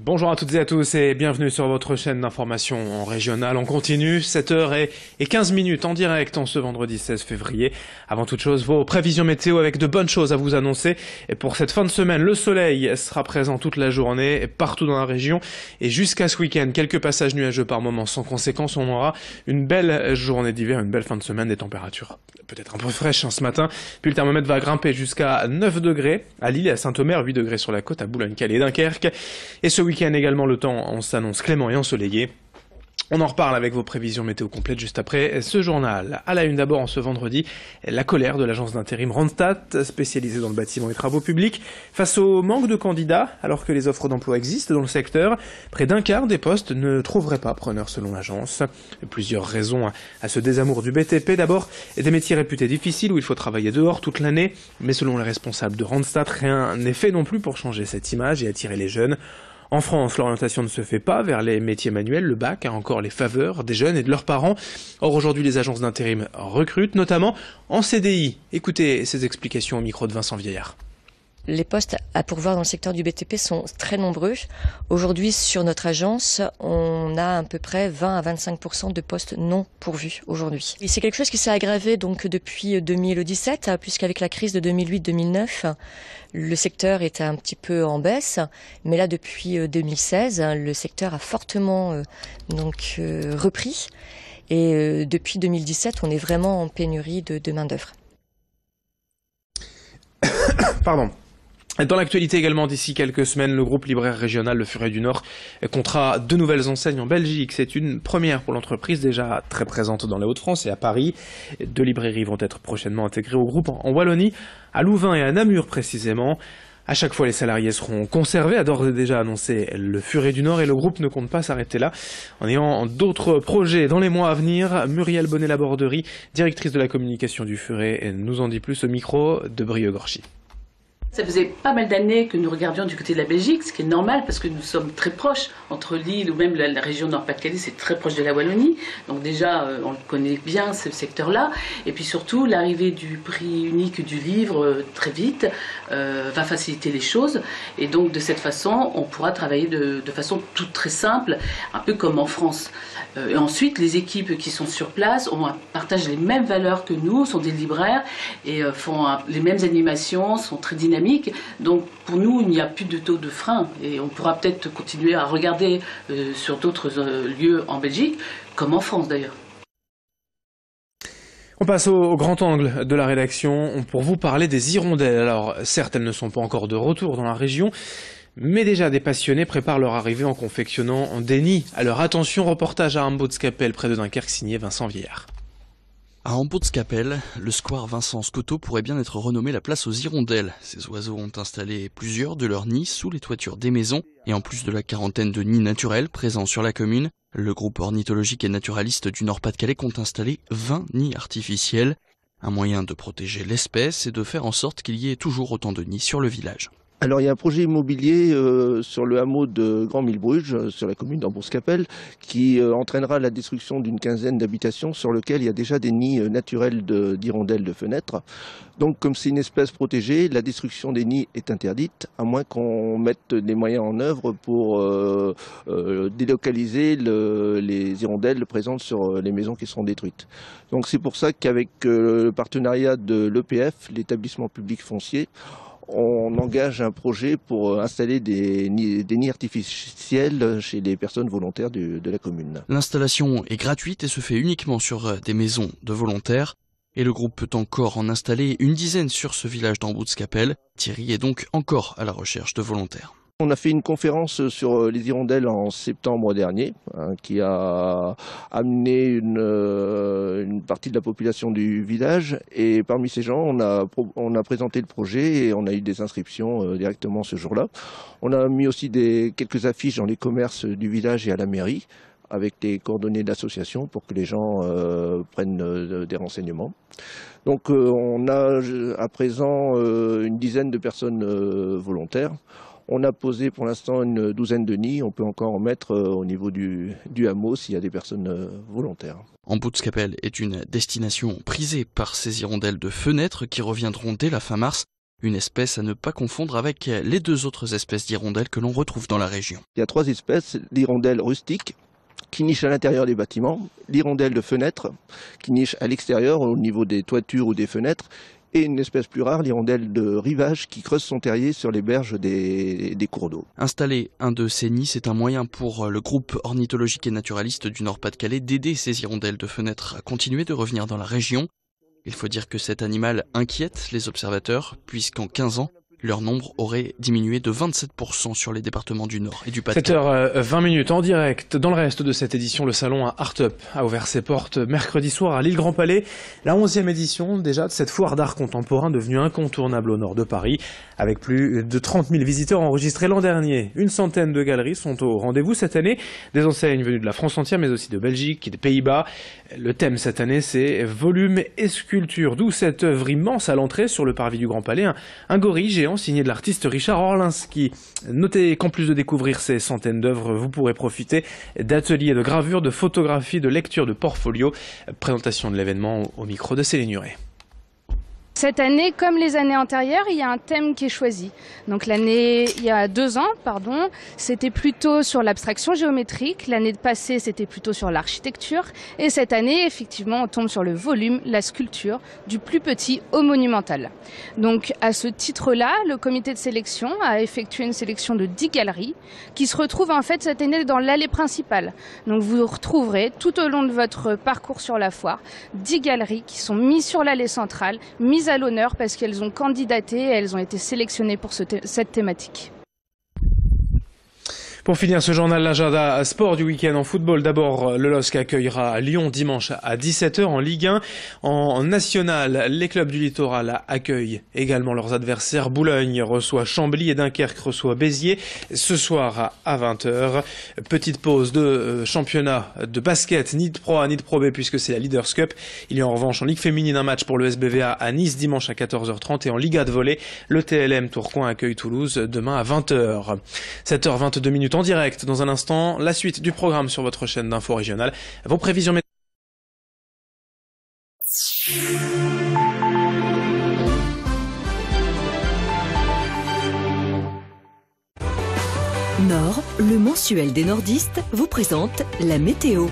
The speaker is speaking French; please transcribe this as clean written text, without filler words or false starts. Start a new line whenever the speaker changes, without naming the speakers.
Bonjour à toutes et à tous et bienvenue sur votre chaîne d'information en régional. On continue, 7h15 en direct en ce vendredi 16 février. Avant toute chose, vos prévisions météo avec de bonnes choses à vous annoncer. Et pour cette fin de semaine, le soleil sera présent toute la journée partout dans la région. Et jusqu'à ce week-end, quelques passages nuageux par moment. Sans conséquence, on aura une belle journée d'hiver, une belle fin de semaine, des températures peut-être un peu fraîches ce matin. Puis le thermomètre va grimper jusqu'à 9 degrés à Lille et à Saint-Omer, 8 degrés sur la côte, à Boulogne-Calais et Dunkerque. Et ce week-end également, le temps s'annonce clément et ensoleillé. On en reparle avec vos prévisions météo complètes juste après ce journal. À la une d'abord en ce vendredi, la colère de l'agence d'intérim Randstad, spécialisée dans le bâtiment et travaux publics, face au manque de candidats, alors que les offres d'emploi existent dans le secteur. Près d'un quart des postes ne trouveraient pas preneur selon l'agence. Plusieurs raisons à ce désamour du BTP. D'abord, des métiers réputés difficiles où il faut travailler dehors toute l'année. Mais selon les responsables de Randstad, rien n'est fait non plus pour changer cette image et attirer les jeunes. En France, l'orientation ne se fait pas vers les métiers manuels, le bac a encore les faveurs des jeunes et de leurs parents. Or aujourd'hui, les agences d'intérim recrutent, notamment en CDI. Écoutez ces explications au micro de Vincent Vieillard.
Les postes à pourvoir dans le secteur du BTP sont très nombreux. Aujourd'hui, sur notre agence, on a à peu près 20 à 25% de postes non pourvus aujourd'hui. Et c'est quelque chose qui s'est aggravé donc depuis 2017, puisqu'avec la crise de 2008-2009, le secteur était un petit peu en baisse. Mais là, depuis 2016, le secteur a fortement repris. Et depuis 2017, on est vraiment en pénurie de main-d'œuvre.
Pardon. Dans l'actualité également, d'ici quelques semaines, le groupe libraire régional Le Furet du Nord comptera 2 nouvelles enseignes en Belgique. C'est une première pour l'entreprise, déjà très présente dans les Hauts-de-France et à Paris. 2 librairies vont être prochainement intégrées au groupe en Wallonie, à Louvain et à Namur précisément. À chaque fois, les salariés seront conservés, a d'ores et déjà annoncé Le Furet du Nord, et le groupe ne compte pas s'arrêter là. En ayant d'autres projets dans les mois à venir, Muriel Bonnet-Laborderie, directrice de la communication du Furet, nous en dit plus au micro de Brieux-Gorchy.
Ça faisait pas mal d'années que nous regardions du côté de la Belgique, ce qui est normal parce que nous sommes très proches, entre Lille ou même la région Nord-Pas-de-Calais, c'est très proche de la Wallonie. Donc déjà, on le connaît bien, ce secteur-là. Et puis surtout, l'arrivée du prix unique du livre très vite va faciliter les choses. Et donc de cette façon, on pourra travailler de façon toute très simple, un peu comme en France. Et ensuite, les équipes qui sont sur place partagent les mêmes valeurs que nous, sont des libraires et font les mêmes animations, sont très dynamiques. Donc pour nous, il n'y a plus de taux de frein et on pourra peut-être continuer à regarder sur d'autres lieux en Belgique, comme en France d'ailleurs.
On passe au grand angle de la rédaction pour vous parler des hirondelles. Alors certes, elles ne sont pas encore de retour dans la région, mais déjà des passionnés préparent leur arrivée en confectionnant des nids. Alors attention, reportage à Ambotskapelle près de Dunkerque signé Vincent Vieillard.
À Ambotskapelle, le square Vincent Scotto pourrait bien être renommé la place aux hirondelles. Ces oiseaux ont installé plusieurs de leurs nids sous les toitures des maisons. Et en plus de la quarantaine de nids naturels présents sur la commune, le groupe ornithologique et naturaliste du Nord-Pas-de-Calais compte installer 20 nids artificiels. Un moyen de protéger l'espèce et de faire en sorte qu'il y ait toujours autant de nids sur le village.
Alors il y a un projet immobilier sur le hameau de Grand-Milbruge, sur la commune d'Ambotskapelle, qui entraînera la destruction d'une quinzaine d'habitations sur lesquelles il y a déjà des nids naturels d'hirondelles de fenêtres. Donc comme c'est une espèce protégée, la destruction des nids est interdite, à moins qu'on mette des moyens en œuvre pour délocaliser les hirondelles présentes sur les maisons qui seront détruites. Donc c'est pour ça qu'avec le partenariat de l'EPF, l'établissement public foncier, on engage un projet pour installer des nids artificiels chez les personnes volontaires de la commune.
L'installation est gratuite et se fait uniquement sur des maisons de volontaires. Et le groupe peut encore en installer une dizaine sur ce village d'Ambotskapelle. Thierry est donc encore à la recherche de volontaires.
On a fait une conférence sur les hirondelles en septembre dernier, qui a amené une partie de la population du village. Et parmi ces gens, on a présenté le projet et on a eu des inscriptions directement ce jour-là. On a mis aussi quelques affiches dans les commerces du village et à la mairie, avec les coordonnées de l'association pour que les gens prennent des renseignements. Donc on a à présent une dizaine de personnes volontaires. On a posé pour l'instant une douzaine de nids. On peut encore en mettre au niveau du hameau s'il y a des personnes volontaires.
Amboutskapelle est une destination prisée par ces hirondelles de fenêtre qui reviendront dès la fin mars. Une espèce à ne pas confondre avec les 2 autres espèces d'hirondelles que l'on retrouve dans la région.
Il y a 3 espèces, l'hirondelle rustique qui niche à l'intérieur des bâtiments, l'hirondelle de fenêtre qui niche à l'extérieur au niveau des toitures ou des fenêtres, et une espèce plus rare, l'hirondelle de rivage qui creuse son terrier sur les berges des cours d'eau.
Installer un de ces nids, c'est un moyen pour le groupe ornithologique et naturaliste du Nord-Pas-de-Calais d'aider ces hirondelles de fenêtre à continuer de revenir dans la région. Il faut dire que cet animal inquiète les observateurs, puisqu'en 15 ans, leur nombre aurait diminué de 27% sur les départements du Nord et du Pas-de-Calais.
7h20 en direct. Dans le reste de cette édition, le salon Art Up a ouvert ses portes mercredi soir à l'île Grand Palais. La 11e édition déjà de cette foire d'art contemporain devenue incontournable au nord de Paris. Avec plus de 30 000 visiteurs enregistrés l'an dernier. Une centaine de galeries sont au rendez-vous cette année. Des enseignes venues de la France entière, mais aussi de Belgique et des Pays-Bas. Le thème cette année, c'est volume et sculpture. D'où cette œuvre immense à l'entrée sur le parvis du Grand Palais. Un gorille géant signé de l'artiste Richard Orlinski. Notez qu'en plus de découvrir ces centaines d'œuvres, vous pourrez profiter d'ateliers de gravure, de photographie, de lecture de portfolio. Présentation de l'événement au micro de Céline Nuret.
Cette année, comme les années antérieures, il y a un thème qui est choisi. Donc il y a 2 ans, c'était plutôt sur l'abstraction géométrique. L'année passée, c'était plutôt sur l'architecture. Et cette année, effectivement, on tombe sur le volume, la sculpture, du plus petit au monumental. Donc à ce titre-là, le comité de sélection a effectué une sélection de 10 galeries qui se retrouvent en fait cette année dans l'allée principale. Donc vous retrouverez tout au long de votre parcours sur la foire 10 galeries qui sont mises sur l'allée centrale, mises à l'honneur parce qu'elles ont candidaté et elles ont été sélectionnées pour cette thématique.
Pour finir ce journal, l'agenda sport du week-end en football. D'abord, le LOSC accueillera Lyon dimanche à 17h en Ligue 1. En national, les clubs du littoral accueillent également leurs adversaires. Boulogne reçoit Chambly et Dunkerque reçoit Béziers ce soir à 20h. Petite pause de championnat de basket, ni de Pro A ni de Pro B puisque c'est la Leaders Cup. Il y a en revanche en Ligue féminine un match pour le SBVA à Nice dimanche à 14h30 et en Liga de volley, le TLM Tourcoing accueille Toulouse demain à 20h. 7h22 en direct. Dans un instant, la suite du programme sur votre chaîne d'info régionale. Vos prévisions météo.
Nord, le mensuel des nordistes, vous présente la météo.